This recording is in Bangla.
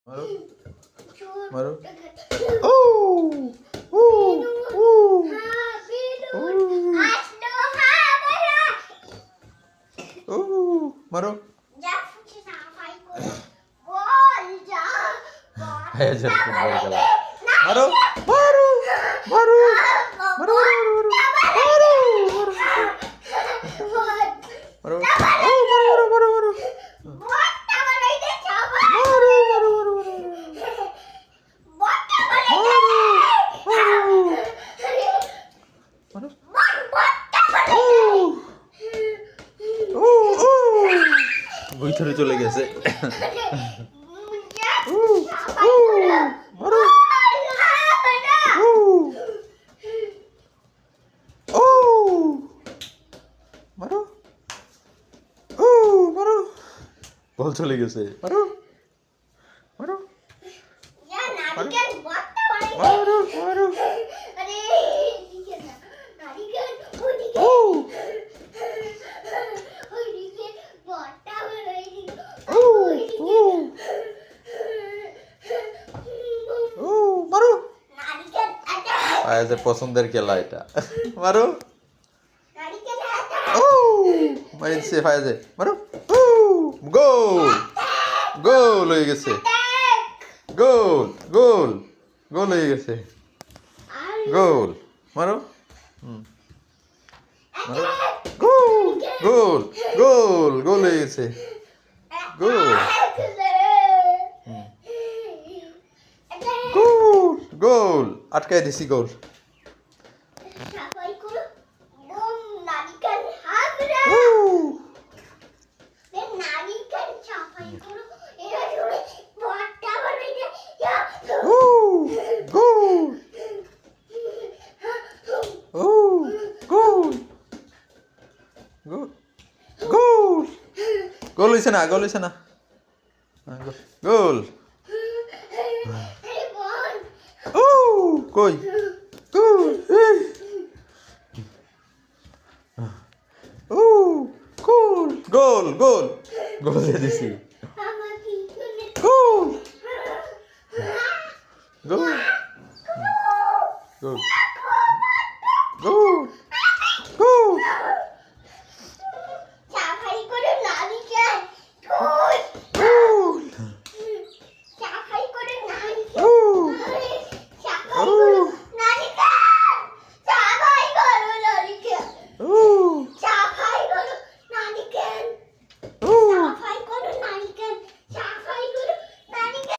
মারো মারো ও ও ও ও মারো হ্যাঁ যার ফুটবল খেলা মারো মারো মারো মারো মারো মারো ও মারো মারো মারো ভিতরে চলে গেছে বল চলে গেছে মারো মারো মারো মারো ফায়াজের পছন্দের খেলা এটা মারো ও মারিছে ফায়াজে মারো গোল গোল হয়ে গেছে গোল গোল গোল হয়ে গেছে গোল মারো মারো গোল গোল গোল গোল হয়ে গেছে গোল গোল গোল আটকায় দিছি গোল গোল হইছে না গোল হইছে না গোল ও কই গোল ও গোল গোল গোল গোল দিয়ে দিছি গোল গোল গোল